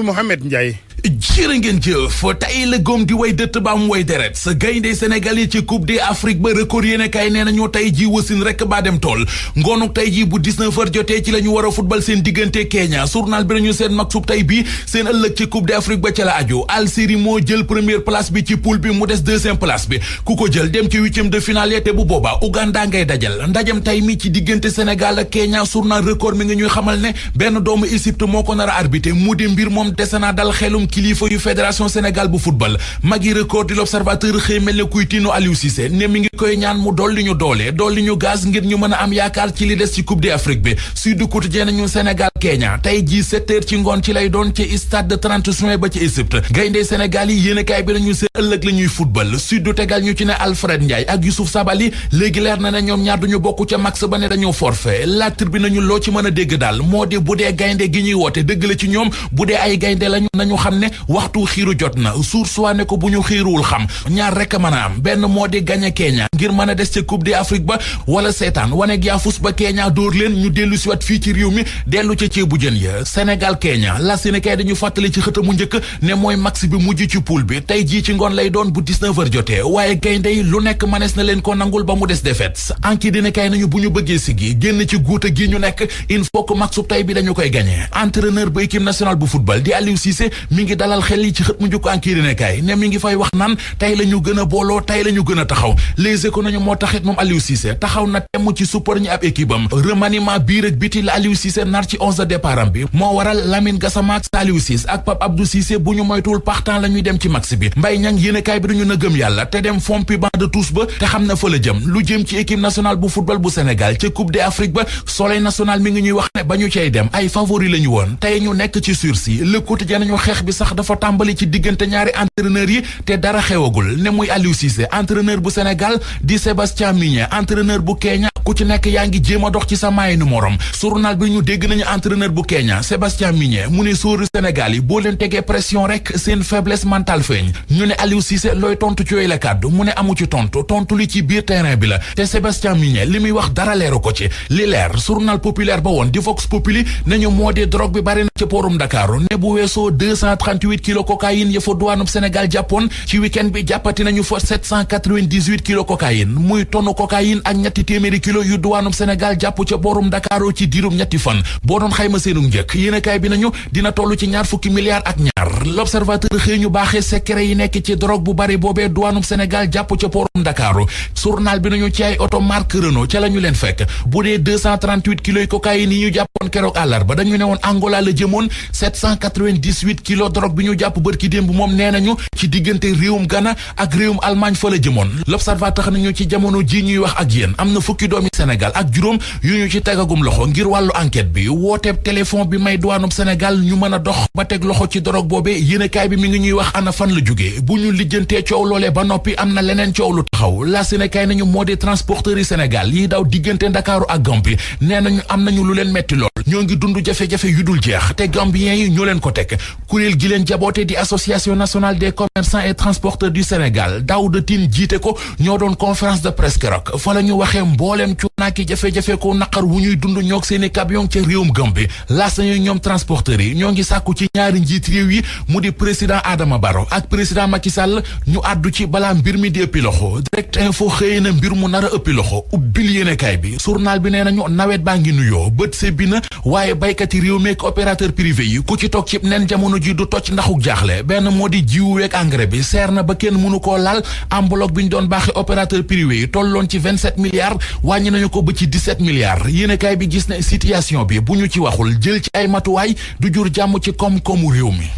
Mohamed Ndiaye. jërë ngeen jëf tey la góom di way dëtt ba am way deret sa gaynde Sénégal yi ci coupe d'Afrique ba record yéene kay nee nañu tey ji wasin rek baa dem tool ngoonuk tey ji bu 19h jotee ci la ñu war a football seen diggante Kenya journal bi nañu seen maksub tey bi seen ëllëg ci coupe d'Afrique ba ca la aju Algérie moo jël première place bi ci poule bi mu des deuxième place bi ku ko jël dem ci huitième de finale te bu boobaa Ouganda ngay dajal ndajam tey mi ci diggante Sénégal ak Kenya journal record mi ngi ñuy xamal ne benn doomu Égypte moo ko nar a arbitré mu di mbir moom dese naa dal xelum kilifa yu fédération Sénégal bu football magi record di l'observateur xëy mel ne kuy tiinu Aliou Cissé ne mi ngi koy ñaan mu dolli ñu doole dolli ñu gaz ngir ñu mën a am yaakaar ci li des ci coupe d'Afrique bi Sud Quotidien nañu Sénégal Kenya tey jii 7h ci ngoon ci lay doon ci stade de 30 juin ba ci Égypte gaynde Sénégal yi yéenekaay bi nañu seen ëllëg la ñuy football Sud tegal ñu ci ne Alfred Ndiaye ak Youssouf Sabaly léegi leer na ne ñoom ñaar duñu bokk ca max ba ne dañoo forfait la tribune nañu loo ci mën a dégg daal moo di bu dee gaynde gi ñuy woote dëgg la ci ñoom bu dee ay gaynde lañu nañu xam ne waxtu xiiru jot na source waa ne ko bu ñu xiiruwul xam ñaar rek a mën a am benn moo di gañe Kenya ngir mën a des ca coupe d'Afrique ba wala seetaan waneeg yaafus ba Kenya dóor leen ñu dellu siwaat fii ci réew mi dellu ca ceebu jën ya Sénégal Kenya la Sénégal dañu fàttali ci xëtamu njëkk ne mooy max bi mujj ci poule bi tey jii ci ngoon lay doon bu 19h jotee waaye gaynde yi lu nekk mënees na leen ko nangul ba mu des défaite anki dina kay nañu bu ñu bëggee sigi génn ci guuta gi ñu nekk il faut que maxub tey bi dañu koy gagné entraîneur ba équipe nationale bu football di Aliou Cissé mi ngi dalal xel yi ci xët mu njëkk anki dina kay ne mi ngi fay wax naan tey la ñu gën a booloo tey la ñu gën a taxaw les éco nañu moo taxit moom Aliou Cissé taxaw na temm ci support ñi ab équipe am remaniement biir ak biti la Aliou Cissé nar ci 11 de départ am bi moo waral Lamine Gassama ak Saliou Ciss ak Pape Abdou Cissé bu ñu moytuwul partant la ñuy dem ci max bi Mbaye Niang yéenekaay bi dañu na gëm yàlla te dem fompi banc de touche ba te xam na fa la jëm lu jëm ci équipe nationale bu football bu Sénégal ca coupe d'Afrique ba soleil national mi ngi ñuy wax ne ba ñu cay dem ay favori la ñu woon tey ñu nekk ci sursis le quotidien nañu xeex bi sax dafa tàmbali ci diggante ñaari entraîneurs yi te dara xewagul ne muy Aliou Cissé entraîneur bu Sénégal di Sébastien Migne entraîneur bu Kenya ku ci nekk yaa ngi jéem a dox ci sa maayinu morom journal bi ñu dégg nañu entraîneur bu Kenya Sébastien Migne mu ne sóoru Sénégal yi boo leen tegee pression rek seen faiblesse mentale feeñ ñu ne Aliou Cissé looy tontu ci yooyu la kàddu mu ne amu ci tontu li ci biir terrain bi la te Sébastien Migne li muy wax dara leeru ko ci li leer journal populaire ba woon di Vox Populi nañu moo di drogue bi bari na ci poorum Dakar ne bu weesoo 238 kilos cocaïne ya fa douanub Sénégal jàppoon ci week-end bi jàppati nañu fa 798 kilos cocaïne muy tonne cocaïne ak ñetti téeméeri kilos yu douanub Sénégal jàpp ca boorum Dakar ci diirum ñetti fan boo doon xayma seenu njëkk yéenekaay bi nañu dina toll ci ñaar fukki milliards ak ñaar l'observateur xëy ñu baaxee secret yi nekk ci drogue bu bari boobee douanub Sénégal jàpp ca boorum Dakar journal bi nañu ci ay auto marque Renault ca la ñu leen fekk bu dee 238 kilos yi cocaïne yi ñu jàppoon keroog àllarba dañu ne woon Angola la jëmoon 798 kilos drogue bi ñu jàpp bërki démb moom nee nañu ci diggante réewum Ghana ak réewum Allemagne fa la jëmoon l'observateur nañu ci jamono ji ñuy wax ak yéen am na fukki doomi Sénégal ak juróom yu ñu ci tegagum loxo ngir wàllu enquête bi wooteeb téléphone bi may douanub Sénégal ñu mën a dox ba teg loxo ci drogue boobee yéenekaay bi mi ngi ñuy wax ana fan la jógee bu ñu lijjantee coow loolee ba noppi am na leneen coow lu taxaw la Sénégal nañu moo di transporteurs yi Sénégal yi daw diggante Ndakaaru ak Gambie nee nañu am nañu lu leen metti lool ñoo ngi dund jafe-jafe yu dul jeex te Gambiens yi ñoo leen ko teg kuréel gi leen jaboote di association nationale des commerçants et transporteurs du Sénégal Daouda Tine jiite ko ñoo doon conférence de presse keroog fa la ñu waxee mbooleem cuunaaki jafe-jafe ko naqar wu ñuy dund ñoog seeni camion ca réewum Gambie laas nañu ñoom transporteurs yi ñoo ngi sàkku ci ñaari njiit réew yi mu di président Adama Barrow ak président Macky Sall ñu àddu ci balaa mbir mi di ëppi loxo direct info xëy na mbir mu nar a ëppi loxo ubbil yéenekaay bi journal bi nee nañu nawet baa ngi nuyoo bët se bi na waaye baykat yi réew meek opérateur privé yi ku ci toog ci nen jamono ji du tocc ndaxuk jaaxle benn moo di jiwu week engrais bi seer na ba kenn mënu koo laal enveloppe bi ñu doon baaxe opérateur privé yi tolloon ci 27 milliards wàññi nañu ko ba ci 17 milliards yéenekaay bi gis ne situation bi bu ñu ci waxul jël ci ay matuwaay du jur jàmm ci koom-koomu réew mi